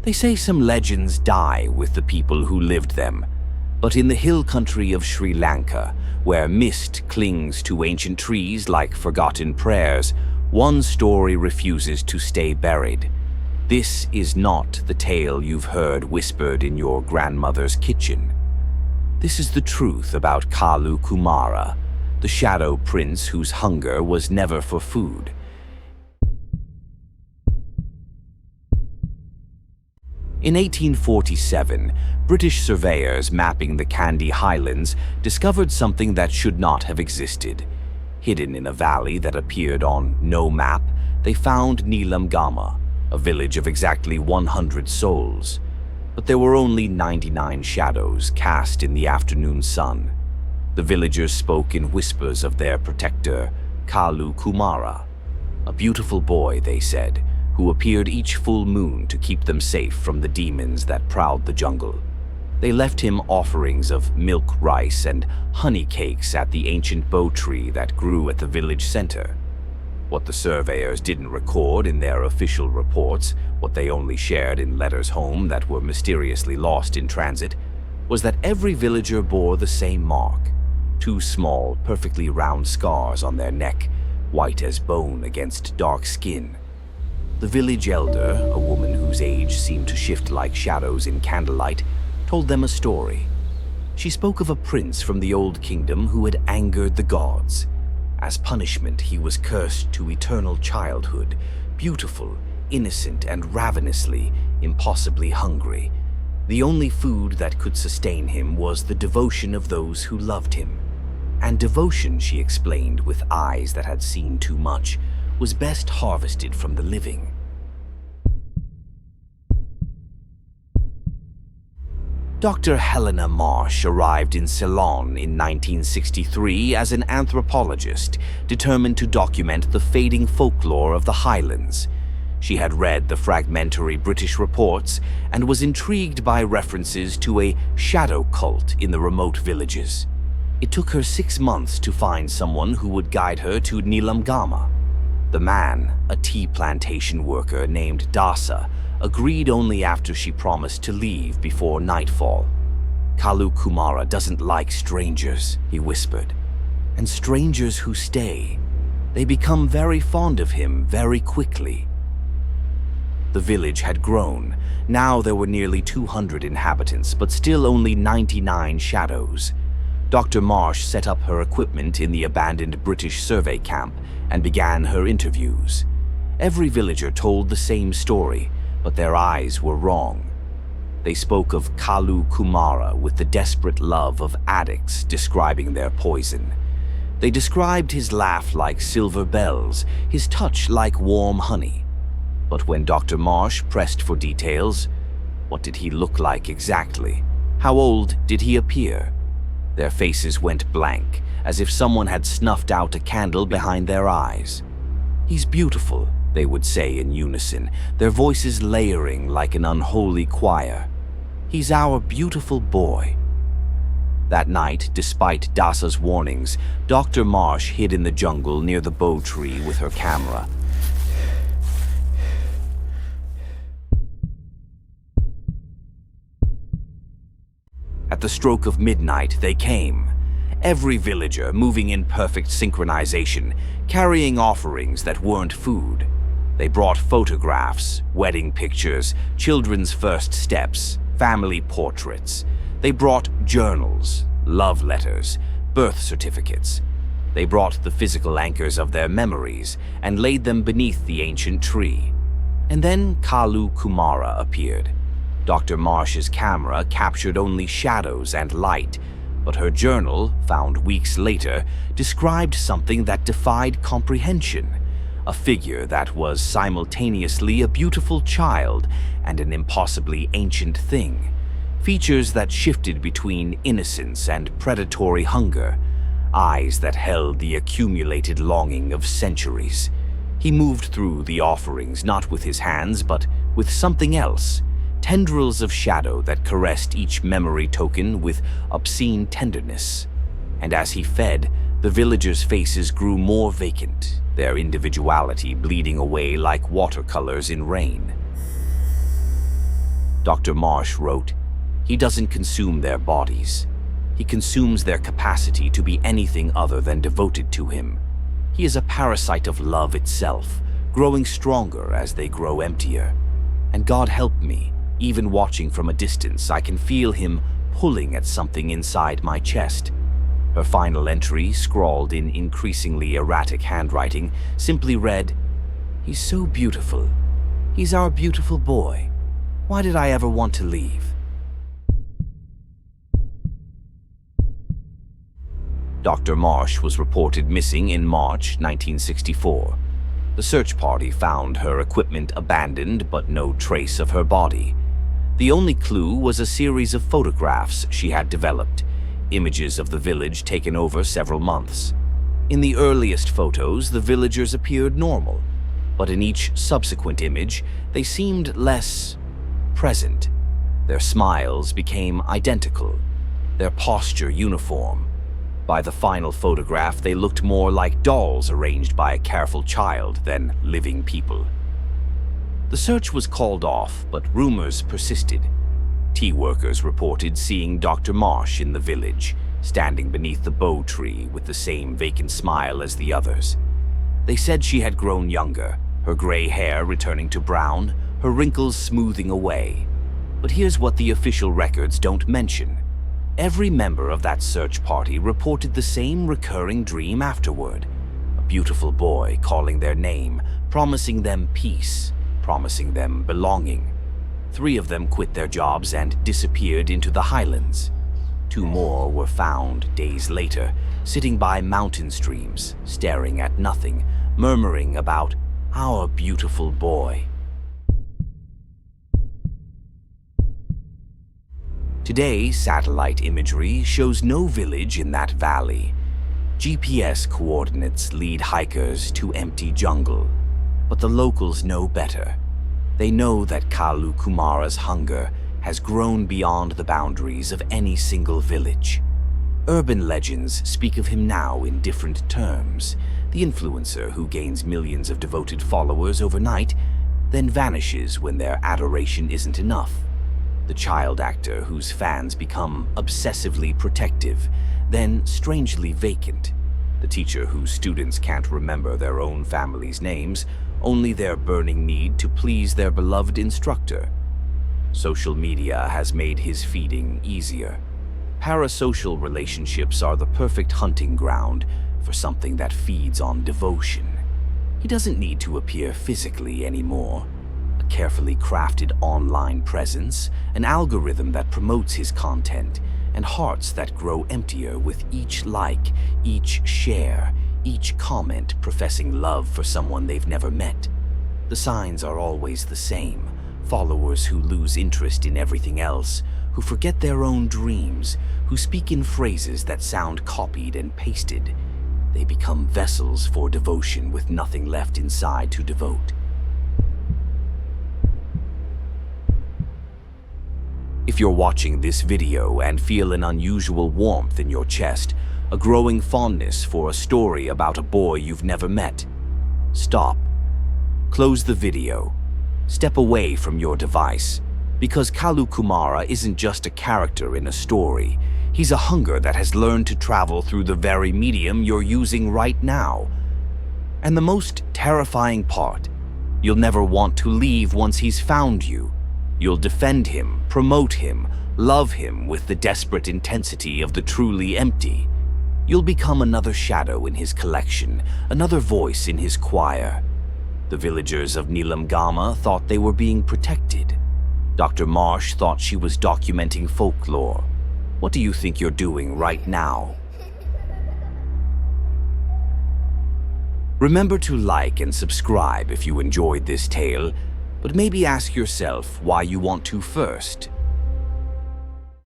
They say some legends die with the people who lived them, but in the hill country of Sri Lanka, where mist clings to ancient trees like forgotten prayers, one story refuses to stay buried. This is not the tale you've heard whispered in your grandmother's kitchen. This is the truth about Kalu Kumara, the shadow prince whose hunger was never for food. In 1847, British surveyors mapping the Kandy Highlands discovered something that should not have existed. Hidden in a valley that appeared on no map, they found Nilamgama, a village of exactly 100 souls. But there were only 99 shadows cast in the afternoon sun. The villagers spoke in whispers of their protector, Kalu Kumara, a beautiful boy, they said, who appeared each full moon to keep them safe from the demons that prowled the jungle. They left him offerings of milk rice and honey cakes at the ancient bow tree that grew at the village center. What the surveyors didn't record in their official reports, what they only shared in letters home that were mysteriously lost in transit, was that every villager bore the same mark: two small, perfectly round scars on their neck, white as bone against dark skin. The village elder, a woman whose age seemed to shift like shadows in candlelight, told them a story. She spoke of a prince from the old kingdom who had angered the gods. As punishment, he was cursed to eternal childhood, beautiful, innocent, and ravenously, impossibly hungry. The only food that could sustain him was the devotion of those who loved him. And devotion, she explained with eyes that had seen too much, was best harvested from the living. Dr. Helena Marsh arrived in Ceylon in 1963 as an anthropologist determined to document the fading folklore of the Highlands. She had read the fragmentary British reports and was intrigued by references to a shadow cult in the remote villages. It took her 6 months to find someone who would guide her to Nilamgama. The man, a tea plantation worker named Dasa, agreed only after she promised to leave before nightfall. "Kalu Kumara doesn't like strangers," he whispered. "And strangers who stay, they become very fond of him very quickly." The village had grown. Now there were nearly 200 inhabitants, but still only 99 shadows. Dr. Marsh set up her equipment in the abandoned British survey camp and began her interviews. Every villager told the same story, but their eyes were wrong. They spoke of Kalu Kumara with the desperate love of addicts describing their poison. They described his laugh like silver bells, his touch like warm honey. But when Dr. Marsh pressed for details, what did he look like exactly? How old did he appear? Their faces went blank, as if someone had snuffed out a candle behind their eyes. "He's beautiful," they would say in unison, their voices layering like an unholy choir. "He's our beautiful boy." That night, despite Dasa's warnings, Dr. Marsh hid in the jungle near the bow tree with her camera. At the stroke of midnight, they came. Every villager moving in perfect synchronization, carrying offerings that weren't food. They brought photographs, wedding pictures, children's first steps, family portraits. They brought journals, love letters, birth certificates. They brought the physical anchors of their memories and laid them beneath the ancient tree. And then Kalu Kumara appeared. Dr. Marsh's camera captured only shadows and light, but her journal, found weeks later, described something that defied comprehension. A figure that was simultaneously a beautiful child and an impossibly ancient thing. Features that shifted between innocence and predatory hunger. Eyes that held the accumulated longing of centuries. He moved through the offerings not with his hands, but with something else. Tendrils of shadow that caressed each memory token with obscene tenderness. And as he fed, the villagers' faces grew more vacant, their individuality bleeding away like watercolors in rain. Dr. Marsh wrote, "He doesn't consume their bodies. He consumes their capacity to be anything other than devoted to him. He is a parasite of love itself, growing stronger as they grow emptier. And God help me, even watching from a distance, I can feel him pulling at something inside my chest." Her final entry, scrawled in increasingly erratic handwriting, simply read, "He's so beautiful. He's our beautiful boy. Why did I ever want to leave?" Dr. Marsh was reported missing in March 1964. The search party found her equipment abandoned, but no trace of her body. The only clue was a series of photographs she had developed, images of the village taken over several months. In the earliest photos, the villagers appeared normal, but in each subsequent image, they seemed less present. Their smiles became identical, their posture uniform. By the final photograph, they looked more like dolls arranged by a careful child than living people. The search was called off, but rumors persisted. Tea workers reported seeing Dr. Marsh in the village, standing beneath the bow tree with the same vacant smile as the others. They said she had grown younger, her gray hair returning to brown, her wrinkles smoothing away. But here's what the official records don't mention. Every member of that search party reported the same recurring dream afterward. A beautiful boy calling their name, promising them peace, promising them belonging. 3 of them quit their jobs and disappeared into the highlands. 2 more were found days later, sitting by mountain streams, staring at nothing, murmuring about our beautiful boy. Today, satellite imagery shows no village in that valley. GPS coordinates lead hikers to empty jungle, but the locals know better. They know that Kalu Kumara's hunger has grown beyond the boundaries of any single village. Urban legends speak of him now in different terms. The influencer who gains millions of devoted followers overnight, then vanishes when their adoration isn't enough. The child actor whose fans become obsessively protective, then strangely vacant. The teacher whose students can't remember their own family's names, only their burning need to please their beloved instructor. Social media has made his feeding easier. Parasocial relationships are the perfect hunting ground for something that feeds on devotion. He doesn't need to appear physically anymore. A carefully crafted online presence, an algorithm that promotes his content, and hearts that grow emptier with each like, each share, each comment professing love for someone they've never met. The signs are always the same. Followers who lose interest in everything else, who forget their own dreams, who speak in phrases that sound copied and pasted. They become vessels for devotion with nothing left inside to devote. If you're watching this video and feel an unusual warmth in your chest, a growing fondness for a story about a boy you've never met, stop. Close the video. Step away from your device, because Kalu Kumara isn't just a character in a story. He's a hunger that has learned to travel through the very medium you're using right now. And the most terrifying part, you'll never want to leave once he's found you. You'll defend him, promote him, love him with the desperate intensity of the truly empty. You'll become another shadow in his collection, another voice in his choir. The villagers of Nilamgama thought they were being protected. Dr. Marsh thought she was documenting folklore. What do you think you're doing right now? Remember to like and subscribe if you enjoyed this tale, but maybe ask yourself why you want to first.